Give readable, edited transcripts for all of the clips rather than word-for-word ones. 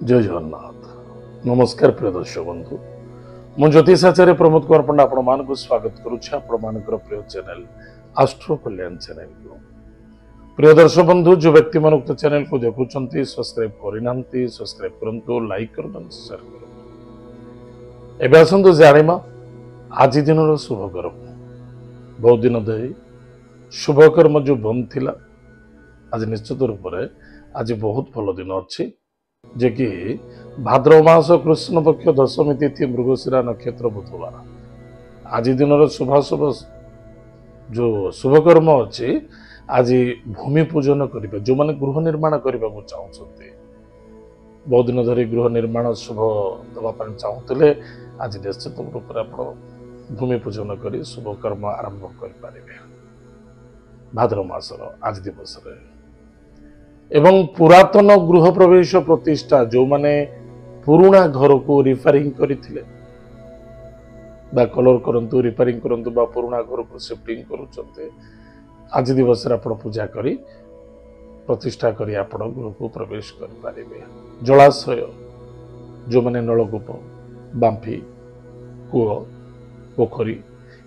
जय जगन्नाथ नमस्कार प्रिय दर्शक बंधु मु ज्योतिषाचार्य प्रमोद कुमार पंडा आपण मानक स्वागत करुच्छे आपण मानकर प्रिय चैनल आस्ट्रो कल्याण चैनल को प्रिय दर्शक बंधु जो व्यक्ति मान उक्त चैनल को देखुछंती सब्सक्राइब करिनांती सब्सक्राइब करंतु लाइक करंतु शेयर करंतु एबे आसंतु जानिमा आज दिन शुभ कर्म बहुत दिन धरी शुभ कर्म जो बंद थिला आज निश्चित रूप से आज बहुत भल दिन अच्छी जे कि भाद्रव मास कृष्ण पक्ष दशमी तिथि मृगशिरा नक्षत्र बुधवार आज दिन शुभाशुभ जो शुभकर्म अच्छी आज भूमि पूजन करेंगे जो मैंने गृह निर्माण करने को चाहते बहुत दिन धरी गृह निर्माण शुभ देवाई चाहूले आज निश्चित रूप से आप भूमि पूजन कर शुभकर्म आरंभ करें भाद्रव मासर आज दिवस एवं पुरातन गृह प्रवेश प्रतिष्ठा जो माने पुराना घर को रिपेयरिंग करथिले बा कलर करंतु रिपेयरिंग करंतु बा पुराना घर को शिफ्टिंग करूचंते आज दिवस रे आपण पूजा करी प्रतिष्ठा करी आपण गृह को प्रवेश कर पारिबे जलाशय जो माने नलकूप बांफी कूଅ पोखरी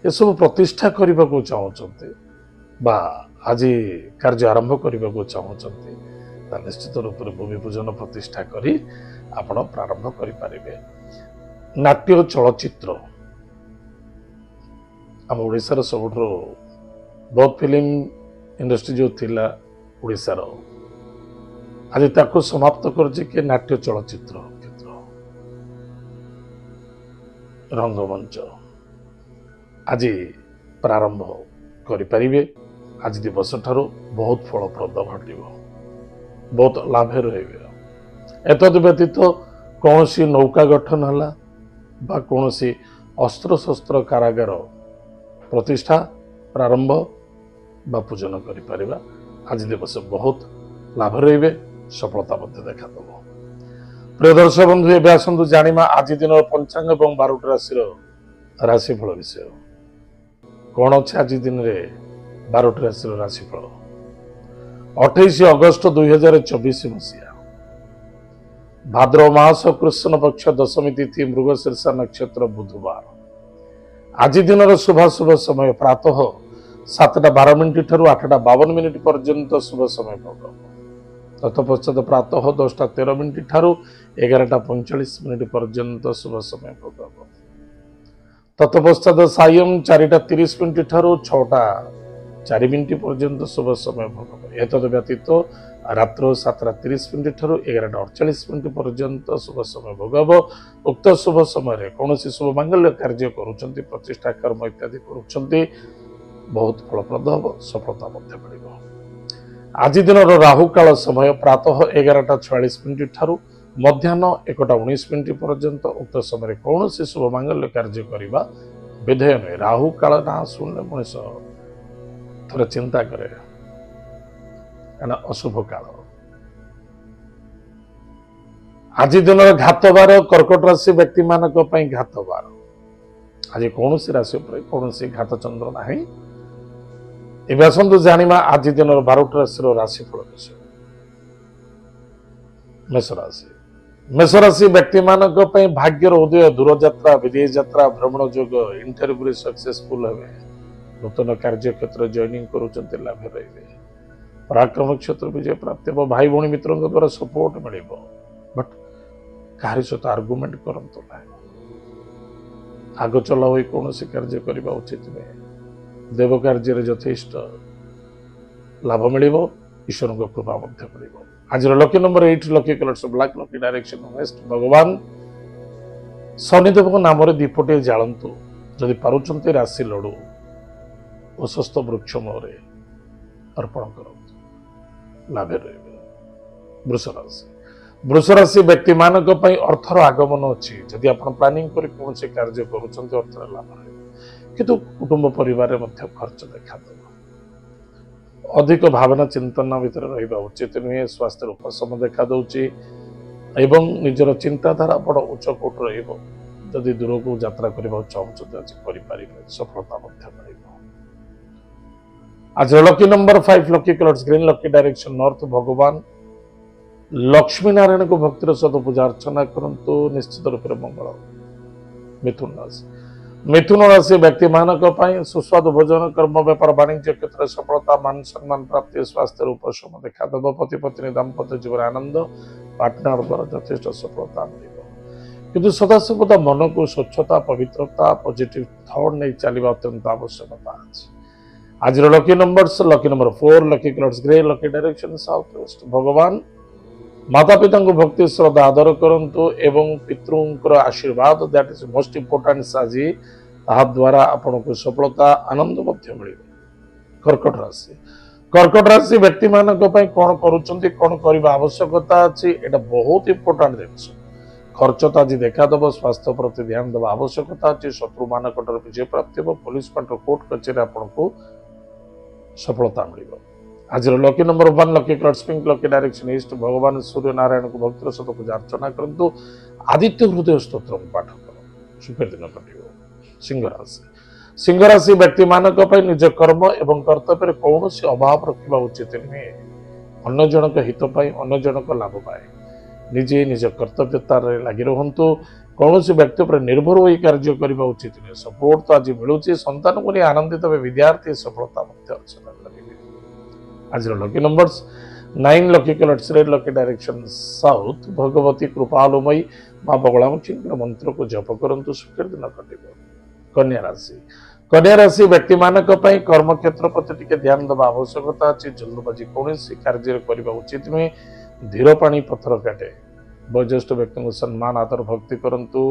ये सब प्रतिष्ठा करने को चाहते बा आज कार्य आरंभ करने को चाहते निश्चित रूप से भूमि पूजन प्रतिष्ठा करी आपण प्रारंभ करें नाट्य चलचित्र आम ओडिशार सबुठ बहुत फिल्म इंडस्ट्री जो थिला ओडिशार आज ताको समाप्त कर नाट्य चलचित्र क्षेत्र रंगमंच आज प्रारंभ करें आज दिवस ठारू बहुत फलप्रद घटव बहुत लाभ रहे एतद व्यतीत कौन सी नौका गठन है कौन सी अस्त्र शस्त्र कारागार प्रतिष्ठा प्रारंभ बा पूजन करें आज दिवस बहुत लाभ रहे सफलता देखा दब प्रिय दर्शक बंधु एवं आसतु जाना आज दिन पंचांग और 12 राशि राशिफल विषय कौन अच्छे आज दिन में 12 राशि राशिफल 28 अगस्त 2024 मसीहा भाद्रव मास कृष्ण पक्ष दशमी तिथि मृगशीर्ष नक्षत्र बुधवार आज दिन शुभाशुभ समय प्रातः 7:12 ठारू 8:52 पर्यंत शुभ समय भोग तत्पश्चात प्रातः 10:13 ठारू 11:45 पर्यंत शुभ समय भोग तत्पश्चात सायं 4:30 ठारू 6:04 पर्यंत शुभ समय भोग एतद व्यतीत रात्र 7:30 ठारू 11:48 पर्यंत शुभ समय भोग उक्त शुभ समय कौन शुभ मांगल्य कार्य करुँच प्रतिष्ठा कर्म इत्यादि करुँच बहुत फलप्रद हम सफलता मिल आज दिन राहु काल समय प्रातः 11:46 ठारू मध्याह्न 1:19 पर्यंत उक्त समय कौन शुभ मांगल्य कार्य करने विधेय नुहे राहु काल ना शुणिले मनीष थोड़ा चिंता करे अशुभ काल आज दिन घातबार कर्कट राशि व्यक्ति मान घातबार आज कौन राशि कौन घात चंद्र ना एवं आसतु जाना आज दिन 12 राशि राशिफल विषय मेष राशि व्यक्ति मान भाग्यर उदय दूरयात्रा विदेश यात्रा भ्रमण जोग इंटरव्यू सक्सेसफुल हे नूतन कार्य क्षेत्र जॉइनिंग करुँच लाभ रहे पराक्रम क्षेत्र विजय प्राप्त हो भाई भाई मित्रों द्वारा सपोर्ट मिल बट कह सहित आर्गुमेंट करतु ना आग चला हो कौन कार्य करने उचित नुहे देव कार्य यथेष्ट लाभ मिल ईश्वर कृपा मिल आज lucky number 8 lucky colours black lucky direction waste भगवान शनिदेव नाम दीपटे जालतु जदि पारुंट राशि लड़ू प्रशस्त वृक्ष मूल अर्पण कर लाभ रहे वृष राशि व्यक्ति मान अर्थर आगमन अच्छी जदि आप प्लानिंग कर कौन कार्य करुँच अर्थर लाभ रहे किंतु कुटुंब परिवार खर्च देखा अधिक भावना चिंतन भितर रहा उचित नुहे स्वास्थ्य उपशम देखा दूची एवं निजर चिंताधारा बड़ उच्च कोट रदि दूर को यात्रा करने चाहते आज करें सफलता मिल आज lucky number 5 lucky colours green lucky direction north भगवान लक्ष्मी नारायण को भक्तिर सहित पूजा अर्चना करंतु निश्चित रूप से मंगल। मिथुन राशि व्यक्ति मानक सुस्वादु भोजन कर्म व्यापार वाणिज्य क्षेत्र सफलता मान सम्मान प्राप्ति स्वास्थ्य उपशम देखा देव पति पत्नी दाम्पत्य जीवन आनंद पार्टनर द्वारा यथेष सफलता मिल किंतु सदासर्वदा मन को स्वच्छता पवित्रता पॉजिटिव थॉट नहीं चलवा अत्यंत आवश्यकता अच्छी। आज lucky numbers lucky number 4 lucky colours grey lucky direction south west. भगवान माता पिता को भक्ति श्रद्धा आदर करंतु एवं पितृंकर आशीर्वाद दैट इज मोस्ट इंपोर्टेंट आज द्वारा आपन को सफलता आनंद मध्य मिल। कर्कट राशि व्यक्ति मान कौन करुँच कौन करने आवश्यकता अच्छी एटा बहुत इंपोर्टेंट जिन खर्च तो आज देखादेव स्वास्थ्य प्रति ध्यान देवा आवश्यकता अच्छी। शत्रु मान विजय प्राप्ति हो पुलिस पार्ट कोर्ट कचेरी आपन को सफलता मिल। आज lucky number 1 lucky colours pink lucky direction east. भगवान सूर्य नारायण को भक्तिर सहित पूजा अर्चना करंतु आदित्य हृदय स्तोत्र पाठ कर सुखर दिन कट। सिंह राशि व्यक्ति मानक निज कर्म एवं कर्तव्य कौन अभाव रखा उचित नुहे। अन्य जनक हित अन्य जनक लाभ पाए निजे निज कर्तव्यतार लगी रुहतु कौन व्यक्ति पर निर्भर हो कार्य करने उचित नुहे। सपोर्ट तो आज मिलूँ संतान को नहीं आनंदित विद्यार्थी सफलता आज lucky numbers 9 lucky colours red lucky direction south. Bhagwati कृपालुमयी माँ बगलामुखी मंत्र को जप करंतु सुखर दिन कट। कन्या राशि व्यक्ति मानक कर्म क्षेत्र प्रति ध्यान देवा आवश्यकता अच्छी। जल्दबाजी कौन कार्य करने उचित नुहे। धीर पानी पत्थर काटे। वयोज्येष्ठ व्यक्ति को सम्मान आदर भक्ति करंतु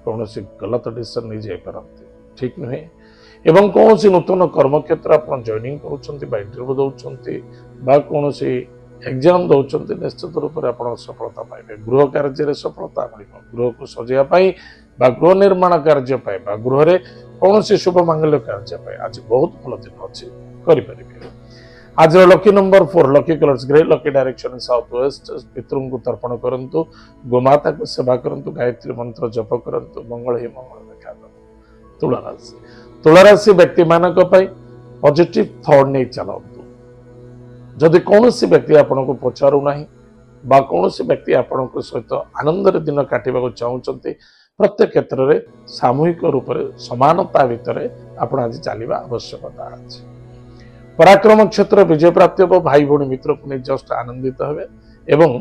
कौन गलत डिसीजन नहीं जापारती ठीक नुहे। एवं कौन नूतन कर्म क्षेत्र आप जॉइनिंग करुँच इंटरव्यू दौरान कौन एग्जाम दौरान निश्चित रूप से आप सफलता पाइबे। गृह कार्य सफलता मिल। गृह को सजाइवाई गृह निर्माण कार्य गृह कौन शुभ मांगल्य कार्य आज बहुत भल दिन अच्छी करें। आज lucky number 4 lucky colours grey lucky direction south west. पितृ को तर्पण करंतु गोमाता को सेवा करंतु गायत्री मंत्र जप करंतु मंगल ही मंगल देखा। तुला राशि व्यक्ति मानक पॉजिटिव थॉट नहीं चलतु। जदि कौन व्यक्ति आपन को पचारू ना कौन व्यक्ति आपण सहित आनंद दिन काटा चाहते प्रत्येक क्षेत्र में सामूहिक रूप से समानता भितर आपण आज चलवा आवश्यकता अच्छी। पराक्रम क्षेत्र विजय प्राप्ति हो भाई भौणी मित्र को नहीं जस्ट आनंदित हे एवं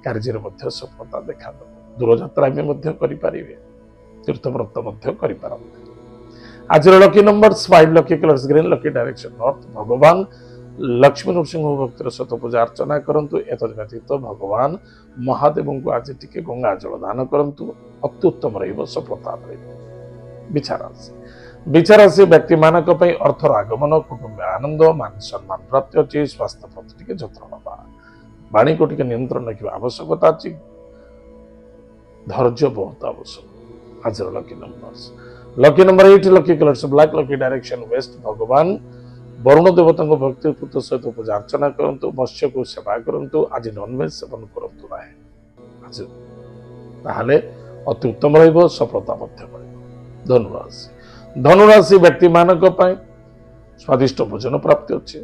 कार्य सफलता देखा दूर यात्रा भी तीर्थव्रत करें। आज lucky number 5 lucky colours green lucky direction north. भगवान लक्ष्मी नृसिंह भक्तिर सहित पूजा अर्चना करंतु व्यतीत भगवान महादेव को आज टिके गंगा जल दान करंतु अत्युत्तम रहिब सफलता मिल। विचारासी व्यक्ति मानक अर्थर आगमन कुटुंब आनंद मान सम्मान प्राप्त अच्छी। स्वास्थ्य प्रति जत्न ना वाणी को नियंत्रण रखा आवश्यकता अच्छी। धैर्य बहुत आवश्यक। आज lucky number 8 lucky colours black lucky direction waste. भगवान वरुण देवता भक्तिपूत सहित पूजा अर्चना करंतु मत्स्य को सेवा करंतु आज नॉनवेज सेवन करंतु ना अति उत्तम रहिबो सफलता मिल। धनुराशि व्यक्ति मानक स्वादिष्ट भोजन प्राप्ति अच्छी।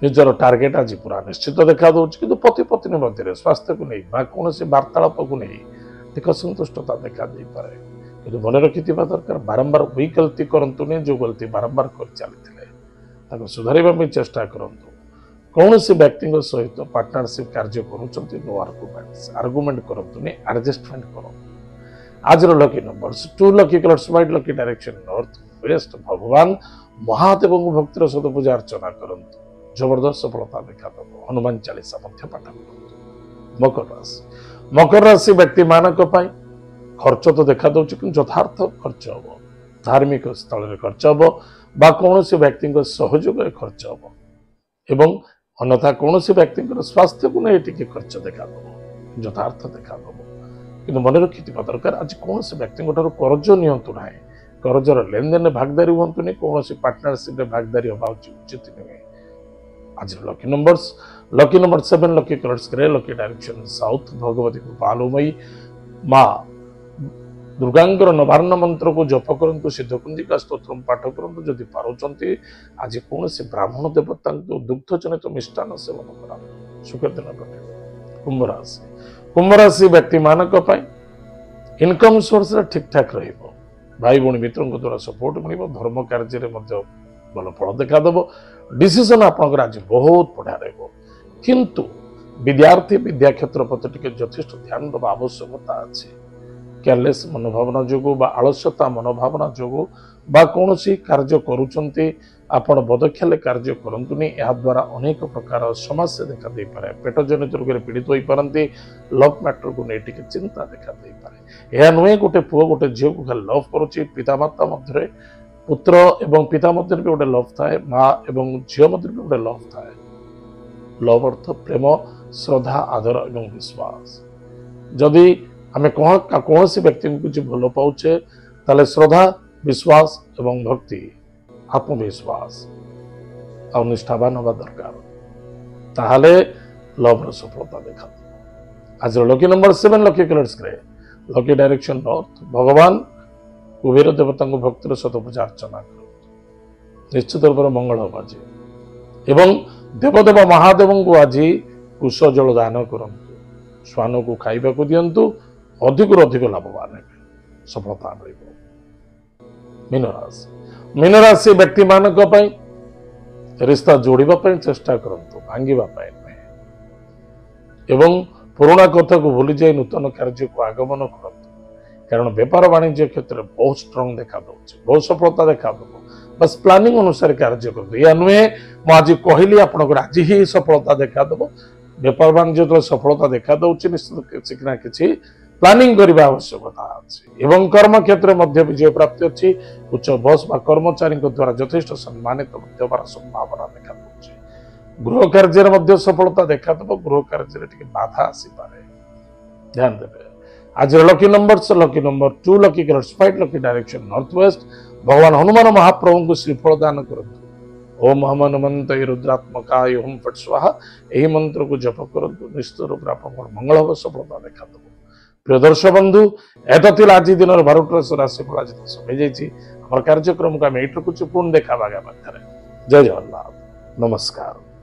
निजर टार्गेट आज पूरा निश्चित देखा कि पति पत्नी मध्य स्वास्थ्य को नहीं कौन वार्तालाप को नहीं असंतुष्टता देखा दे पारे कि मन रखि दरकार। बारंबार वही गलती करंतु नहीं जो गलती बारंबार कर चली सुधार चेष्टा करंतु। कौन व्यक्ति सहित पार्टनरशिप कार्य करुँच नो आर्गुमेंट करंतु नहीं एडजस्टमेंट करूँ। आज lucky numbers 2 lucky colours white lucky direction north west. भगवान महादेव को भक्तिर सहित पूजा अर्चना करंतु जबरदस्त सफलता देखा हनुमान चालीसा पाठ करंतु। मकर राशि व्यक्ति मानक खर्च तो देखा दौर कि यथार्थ खर्च हम धार्मिक स्थल खर्च हम कौन व्यक्ति सहयोग खर्च हम एवं अन्यथा कौन व्यक्ति स्वास्थ्य को नहीं खर्च देखा यथार्थ देखा कि मन रखि दरकार। आज कौन व्यक्ति कर्ज नियंतु ना कर्जर लेन देन भागदारी हूँ नहीं कौन पार्टनरशिप भागदारी हवा उचित नुहे। आज lucky number 7 lucky colours grey lucky direction south. Bhagwati कृपालुमयी माँ दुर्गांकर नवार्ण मंत्र को जप करंतु सिद्धकुंजिका स्तोत्र पाठ करंतु जदि पारुचंती आज कौन ब्राह्मण देवता दुग्ध जनित मिष्टान सेवन करा सुखर दिन कटे। कुंभ राशि व्यक्ति मानक इनकम सोर्स ठीक ठाक रहिबो भाई भौणी मित्र द्वारा सपोर्ट मिल धर्म कार्य भल फल देखादेव डिसीजन आपंकर आज बहुत बढ़िया रहिबो किंतु विद्यार्थी विद्या क्षेत्र प्रति टिके यथेष्ट ध्यान देवा आवश्यकता अच्छी केयरलेस मनोभावना जो आलस्यता मनोभावना जो कौन कार्य करुँच आपण बदख्याले कार्य करतुनि या द्वारा अनेक प्रकार समस्या देखा दे पारे पेट जनित रोग पीड़ित हो पारती लव मैटर को नहीं टिके चिंता देखा दे पारे यह नुहे गोटे पुओ गोटे झील को खाली लव करुच्ची पितामाता मध्य पुत्र एवं पिता मध्य भी गोटे लव थाए माँ एवं झील मध्य भी गोटे लव थाए लव अर्थ प्रेम श्रद्धा आदर एवं विश्वास जदि आम कौन व्यक्ति को किसी भल पाचे ताले श्रद्धा विश्वास एवं भक्ति आत्मविश्वास और निष्ठावान हवा दरकार ताहले लव सफलता देखा आज lucky number 7 lucky colours grey lucky direction north भगवान कुबेर देवता को भक्तिर सत पूजा अर्चना कर निश्चित रूप से मंगल हम आज एवं देवदेव महादेव को आज कुश जल दान करूँ श्वान को खाइबा को दिंतु अधिक लाभवान सफलता मीन राशि व्यक्ति मानक रिश्ता जोड़ापी चेष्टा करूँ भांगापी एवं पुराणा कथा को भूली जाए नूतन कार्य को आगमन करूँ कारण व्यापार वाणिज्य क्षेत्र में बहुत स्ट्रंग देखा दूसरी बहुत सफलता देखा दब बस प्लानिंग अनुसार कार्य कर या नुहे मुझे कहली आपंकर आज ही सफलता देखादेव व्यापार वाणिज्य जो सफलता देखा दूसरी निश्चित किसी ना कि प्लानिंग करने आवश्यकता अच्छी एवं कर्म क्षेत्र में विजय प्राप्ति अच्छी उच्च बस कर्मचारी द्वारा यथेष्ट सम्मानित संभावना देखा गृह कार्य सफलता देखा गृह कार्य बाधा आसीपे ध्यान देवे आज lucky number 2 lucky colours white lucky direction north west भगवान हनुमान महाप्रभु को श्रीफल दान करूँ ओम हम हनुमंत रुद्रात्मकाय ओम फट स्वाहा यही मंत्र को जप करूँ निश्चित रूप से मंगल हम सफलता देखा प्रिय दर्शक बंधु एत आज दिन 12 राशिफल आज समय जाइए कार्यक्रम को आम ये रखुच्छे पुणी देखा जय जगन्नाथ नमस्कार।